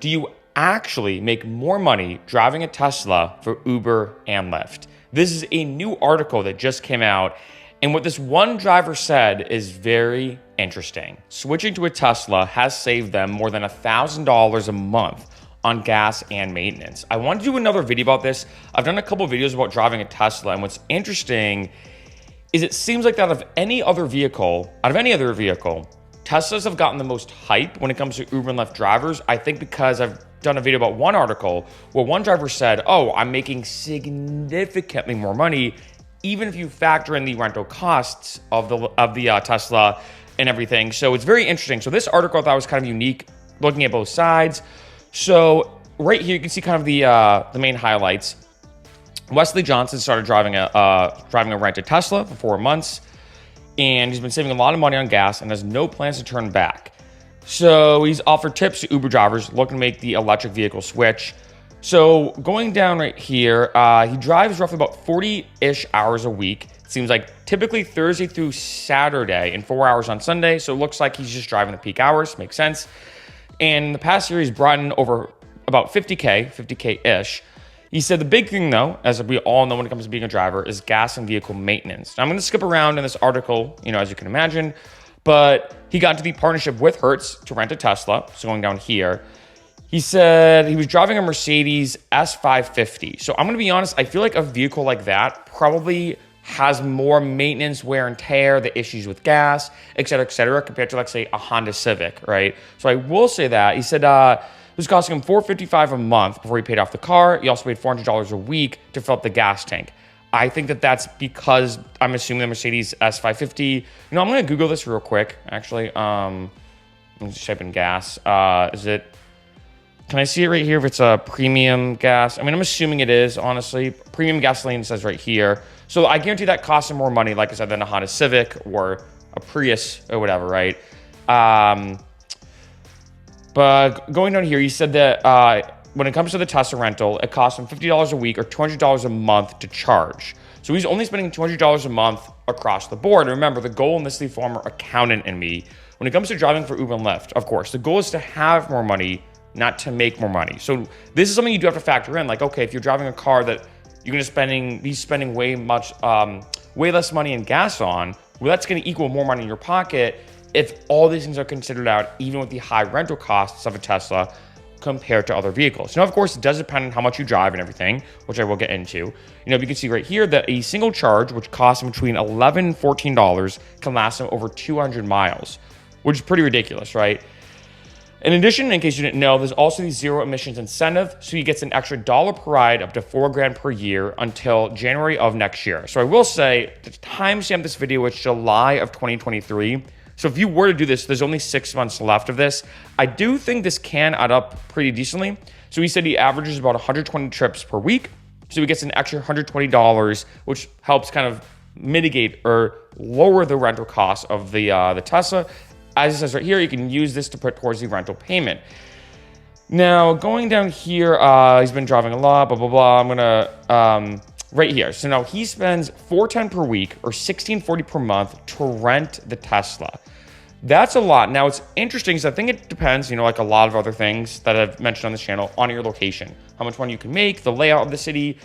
Do you actually make more money driving a Tesla for Uber and Lyft? This is a new article that just came out, and what this one driver said is very interesting. Switching to a Tesla has saved them more than $1,000 a month on gas and maintenance. I want to do another video about this. I've done a couple of videos about driving a Tesla, and what's interesting is it seems like out of any other vehicle, Teslas have gotten the most hype when it comes to Uber and Lyft drivers. I think because I've done a video about one article where one driver said, oh, I'm making significantly more money, even if you factor in the rental costs of the Tesla and everything. So it's very interesting. So this article I thought was kind of unique, looking at both sides. So right here, you can see kind of the main highlights. Wesley Johnson started driving a rented Tesla for 4 months, and he's been saving a lot of money on gas and has no plans to turn back. So he's offered tips to Uber drivers looking to make the electric vehicle switch. So going down right here, he drives roughly about 40-ish hours a week. It seems like typically Thursday through Saturday and 4 hours on Sunday. So it looks like he's just driving the peak hours. Makes sense. And in the past year, he's brought in over about 50K-ish. He said the big thing, though, as we all know when it comes to being a driver, is gas and vehicle maintenance. Now, I'm going to skip around in this article, as you can imagine, but he got into the partnership with Hertz to rent a Tesla. So going down here, he said he was driving a Mercedes S550. So I'm going to be honest, I feel like a vehicle like that probably has more maintenance, wear and tear, the issues with gas, et cetera, compared to, like, say, a Honda Civic, right? So I will say that. He said it was costing him $455 a month before he paid off the car. He also paid $400 a week to fill up the gas tank. I think that's because I'm assuming the Mercedes S550. I'm going to Google this real quick, actually. I'm just type in gas. Can I see it right here if it's a premium gas? I mean, I'm assuming it is, honestly. Premium gasoline says right here. So I guarantee that costs him more money, like I said, than a Honda Civic or a Prius or whatever, right? But going down here, he said that when it comes to the Tesla rental, it costs him $50 a week or $200 a month to charge. So he's only spending $200 a month across the board. And remember, the goal in this, the former accountant in me, when it comes to driving for Uber and Lyft, of course, the goal is to have more money, not to make more money. So this is something you do have to factor in. Like, okay, if you're driving a car that you're going to be spending way less money in gas on, well, that's going to equal more money in your pocket if all these things are considered out, even with the high rental costs of a Tesla compared to other vehicles. Now, of course, it does depend on how much you drive and everything, which I will get into. You can see right here that a single charge, which costs him between $11 and $14, can last him over 200 miles, which is pretty ridiculous, right? In addition, in case you didn't know, there's also the zero emissions incentive. So he gets an extra $1 per ride up to $4,000 per year until January of next year. So I will say the timestamp this video is July of 2023. So if you were to do this, there's only 6 months left of this. I do think this can add up pretty decently. So he said he averages about 120 trips per week. So he gets an extra $120, which helps kind of mitigate or lower the rental cost of the Tesla. As it says right here, you can use this to put towards the rental payment. Now, going down here, he's been driving a lot, blah, blah, blah. I'm going to... right here. So now he spends $410 per week or $1640 per month to rent the Tesla. That's a lot. Now, it's interesting because I think it depends, like a lot of other things that I've mentioned on this channel, on your location, how much money you can make, the layout of the city.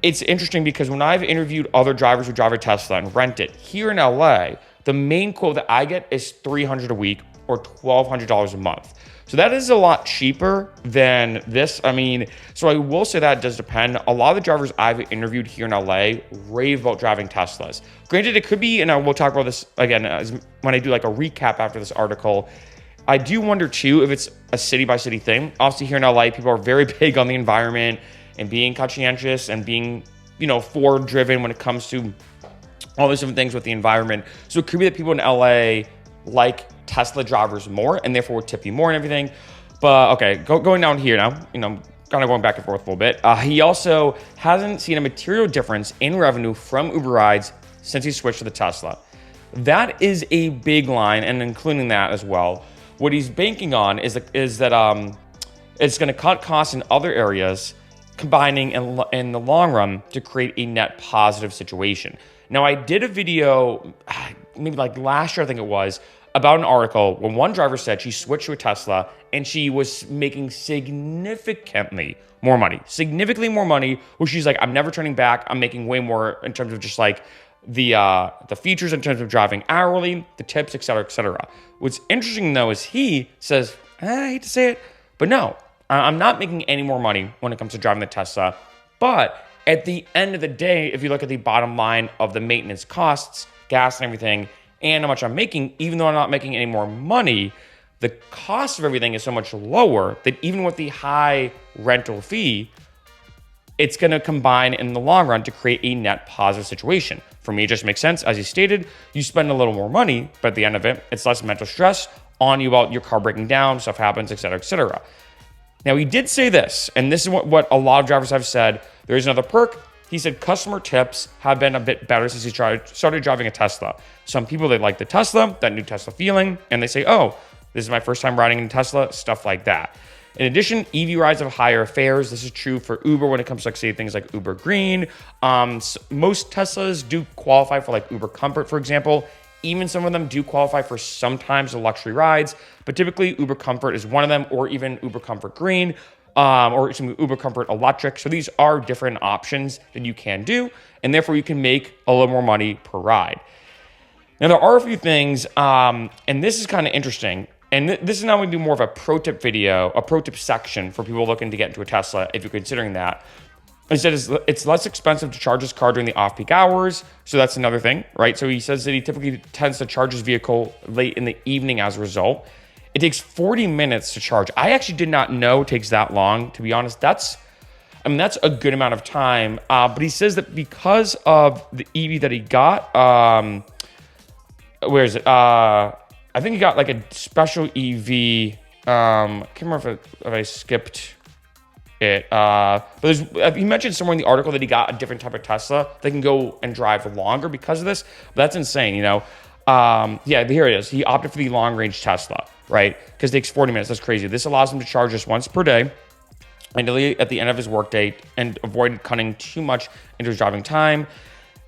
It's interesting because when I've interviewed other drivers who drive a Tesla and rent it here in LA, the main quote that I get is $300 a week or $1,200 a month. So that is a lot cheaper than this. I mean, so I will say that it does depend. A lot of the drivers I've interviewed here in LA rave about driving Teslas. Granted, it could be, and we'll talk about this again when I do like a recap after this article. I do wonder too if it's a city by city thing. Obviously here in LA, people are very big on the environment and being conscientious and being, forward driven when it comes to all these different things with the environment. So it could be that people in LA like Tesla drivers more and therefore would tip you more and everything. But okay, going down here now, kind of going back and forth a little bit. He also hasn't seen a material difference in revenue from Uber rides since he switched to the Tesla. That is a big line, and including that as well. What he's banking on is that it's going to cut costs in other areas, combining in the long run to create a net positive situation. Now, I did a video, maybe like last year, I think it was, about an article when one driver said she switched to a Tesla and she was making significantly more money, where she's like, I'm never turning back. I'm making way more in terms of just like the features in terms of driving hourly, the tips, et cetera, et cetera. What's interesting though is he says, I hate to say it, but no, I'm not making any more money when it comes to driving the Tesla. But at the end of the day, if you look at the bottom line of the maintenance costs, gas and everything, and how much I'm making, even though I'm not making any more money, the cost of everything is so much lower that even with the high rental fee, it's going to combine in the long run to create a net positive situation. For me, it just makes sense. As you stated, you spend a little more money, but at the end of it, it's less mental stress on you about your car breaking down, stuff happens, et cetera, et cetera. Now, he did say this, and this is what a lot of drivers have said. There is another perk. He said customer tips have been a bit better since he started driving a Tesla. Some people, they like the Tesla, that new Tesla feeling, and they say, oh, this is my first time riding in a Tesla, stuff like that. In addition, EV rides have higher fares. This is true for Uber when it comes to, like, say, things like Uber Green. Most Teslas do qualify for, like, Uber Comfort, for example. Even some of them do qualify for sometimes the luxury rides, but typically Uber Comfort is one of them, or even Uber Comfort Green, or some Uber Comfort Electric. So these are different options that you can do, and therefore you can make a little more money per ride. Now, there are a few things, and this is kind of interesting. And this is now going to be more of a pro tip video, a pro tip section for people looking to get into a Tesla, if you're considering that. Instead, it's less expensive to charge his car during the off-peak hours. So that's another thing, right? So he says that he typically tends to charge his vehicle late in the evening as a result. It takes 40 minutes to charge. I actually did not know it takes that long. To be honest, that's a good amount of time. But he says that because of the EV that he got, where is it? I think he got like a special EV. I can't remember if I skipped it. But he mentioned somewhere in the article that he got a different type of Tesla that can go and drive longer because of this. But that's insane, you know. Yeah, here it is. He opted for the long range Tesla, right? Because it takes 40 minutes. That's crazy. This allows him to charge just once per day, ideally at the end of his workday, and avoid cutting too much into his driving time.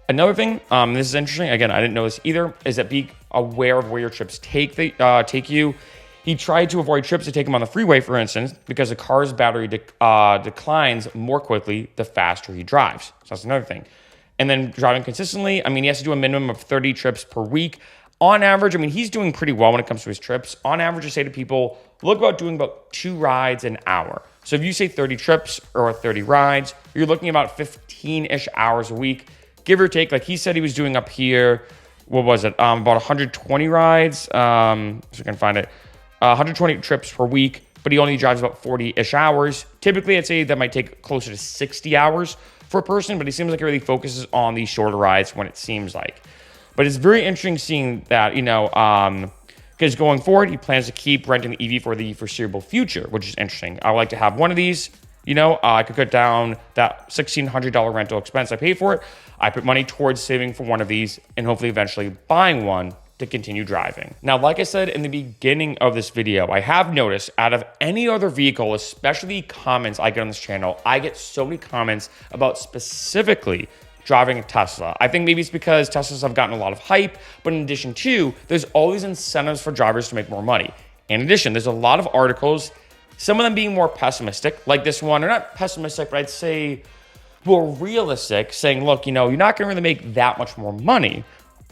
Another thing, this is interesting. Again, I didn't know this either, is that be aware of where your trips take you. He tried to avoid trips to take him on the freeway, for instance, because the car's battery declines more quickly the faster he drives. So that's another thing. And then driving consistently, he has to do a minimum of 30 trips per week. On average, he's doing pretty well when it comes to his trips. On average, I say to people, look about doing about 2 rides an hour. So if you say 30 trips or 30 rides, you're looking at about 15-ish hours a week, give or take. Like he said he was doing up here, what was it? About 120 rides, so I can find it. 120 trips per week, but he only drives about 40-ish hours. Typically, I'd say that might take closer to 60 hours for a person, but he seems like he really focuses on these shorter rides when it seems like. But it's very interesting seeing that, because going forward, he plans to keep renting the EV for the foreseeable future, which is interesting. I would like to have one of these. I could cut down that $1,600 rental expense I pay for it. I put money towards saving for one of these and hopefully eventually buying one to continue driving. Now, like I said in the beginning of this video, I have noticed out of any other vehicle, especially comments I get on this channel, I get so many comments about specifically driving a Tesla. I think maybe it's because Teslas have gotten a lot of hype, but in addition to, there's always incentives for drivers to make more money. In addition, there's a lot of articles, some of them being more pessimistic, like this one, or not pessimistic, but I'd say more realistic, saying, look, you're not going to really make that much more money.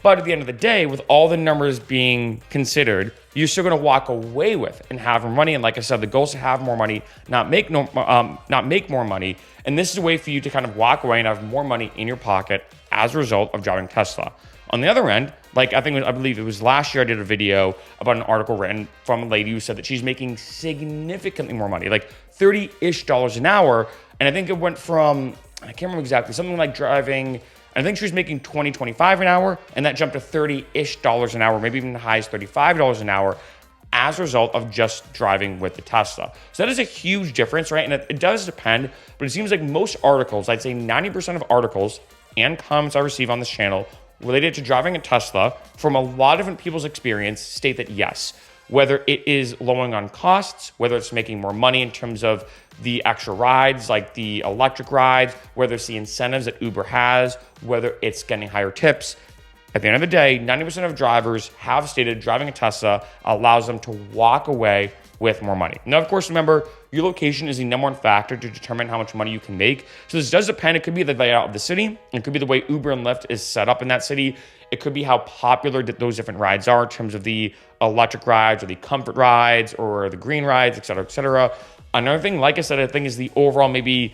But at the end of the day, with all the numbers being considered, you're still going to walk away with and have more money. And like I said, the goal is to have more money, not make more money. And this is a way for you to kind of walk away and have more money in your pocket as a result of driving Tesla. On the other end, I believe it was last year, I did a video about an article written from a lady who said that she's making significantly more money, like $30-ish an hour. And I think it went from, I can't remember exactly, something like driving, I think she was making $20, $25 an hour, and that jumped to $30-ish an hour, maybe even the high as $35 an hour as a result of just driving with the Tesla. So that is a huge difference, right? And it does depend, but it seems like most articles, I'd say 90% of articles and comments I receive on this channel related to driving a Tesla from a lot of different people's experience state that yes, whether it is lowering on costs, whether it's making more money in terms of the extra rides, like the electric rides, whether it's the incentives that Uber has, whether it's getting higher tips, At the end of the day, 90% of drivers have stated driving a Tesla allows them to walk away with more money. Now, of course, remember, your location is the number one factor to determine how much money you can make. So this does depend. It could be the layout of the city. It could be the way Uber and Lyft is set up in that city. It could be how popular those different rides are in terms of the electric rides or the comfort rides or the green rides, et cetera, et cetera. Another thing, like I said, I think is the overall maybe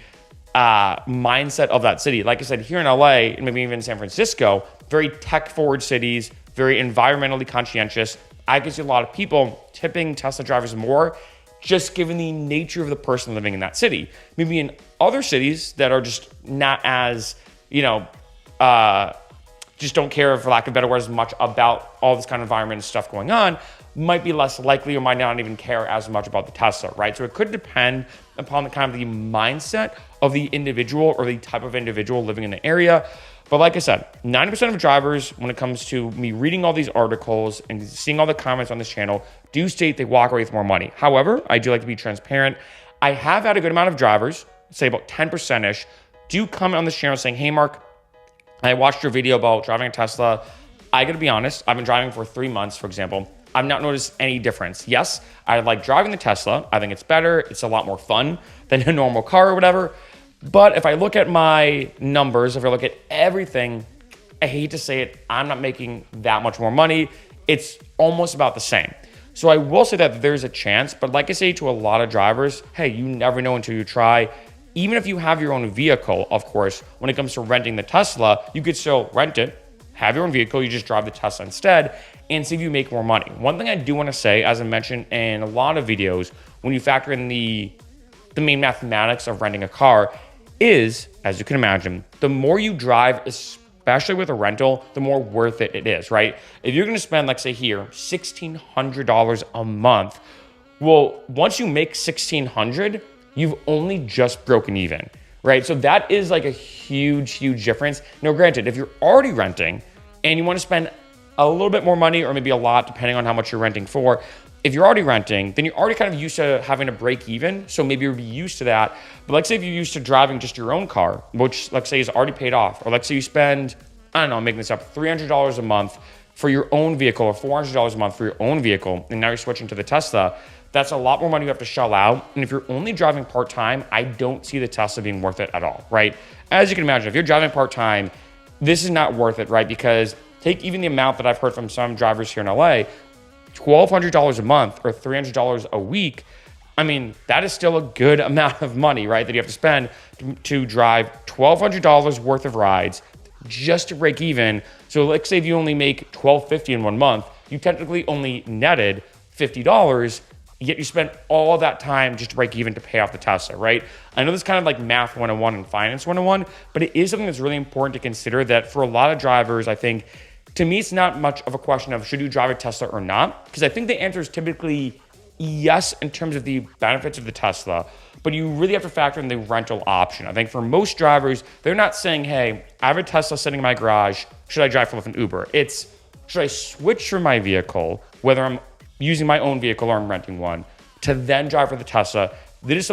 mindset of that city. Like I said, here in LA and maybe even San Francisco, very tech forward cities, very environmentally conscientious. I can see a lot of people tipping Tesla drivers more just given the nature of the person living in that city. Maybe in other cities that are just not as, just don't care, for lack of better words, much about all this kind of environment and stuff going on, might be less likely or might not even care as much about the Tesla, right? So it could depend upon the kind of the mindset of the individual or the type of individual living in the area. But like I said, 90% of drivers, when it comes to me reading all these articles and seeing all the comments on this channel, do state they walk away with more money. However, I do like to be transparent. I have had a good amount of drivers, say about 10%-ish, do comment on this channel saying, hey, Mark, I watched your video about driving a Tesla. I gotta be honest, I've been driving for 3 months, for example. I've not noticed any difference. Yes, I like driving the Tesla. I think it's better. It's a lot more fun than a normal car or whatever. But if I look at my numbers, if I look at everything, I hate to say it, I'm not making that much more money. It's almost about the same. So I will say that there's a chance, but like I say to a lot of drivers, hey, you never know until you try. Even if you have your own vehicle, of course, when it comes to renting the Tesla, you could still rent it, have your own vehicle, you just drive the Tesla instead, and see if you make more money. One thing I do want to say, as I mentioned in a lot of videos, when you factor in the main mathematics of renting a car, is, as you can imagine, the more you drive, especially with a rental, the more worth it is, right? If you're going to spend, like say here, $1,600 a month, well, once you make $1,600, you've only just broken even, right? So that is like a huge, huge difference. Now, granted, if you're already renting and you want to spend a little bit more money or maybe a lot, depending on how much you're renting for, if you're already renting, then you're already kind of used to having to break even. So maybe you'll be used to that. But let's say if you're used to driving just your own car, which let's say is already paid off, or let's say you spend, I don't know, I'm making this up, $300 a month for your own vehicle or $400 a month for your own vehicle, and now you're switching to the Tesla, that's a lot more money you have to shell out. And if you're only driving part-time, I don't see the Tesla being worth it at all, right? As you can imagine, if you're driving part-time, this is not worth it, right? Because take even the amount that I've heard from some drivers here in LA, $1,200 a month or $300 a week. I mean, that is still a good amount of money, right? That you have to spend to drive $1,200 worth of rides just to break even. So let's say if you only make $1,250 in 1 month, you technically only netted $50, yet you spent all that time just to break even to pay off the Tesla, right? I know this is kind of like math 101 and finance 101, but it is something that's really important to consider that for a lot of drivers, I think, to me, it's not much of a question of should you drive a Tesla or not, because I think the answer is typically yes in terms of the benefits of the Tesla, but you really have to factor in the rental option. I think for most drivers, they're not saying, hey, I have a Tesla sitting in my garage, should I drive for Lyft and Uber? It's, should I switch from my vehicle, whether I'm using my own vehicle or I'm renting one, to then drive for the Tesla? This is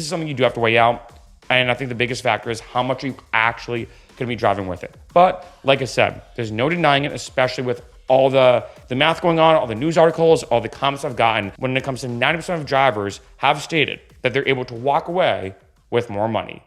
something you do have to weigh out, and I think the biggest factor is how much are you actually going to be driving with it. But like I said, there's no denying it, especially with all the math going on, all the news articles, all the comments I've gotten, when it comes to 90% of drivers have stated that they're able to walk away with more money.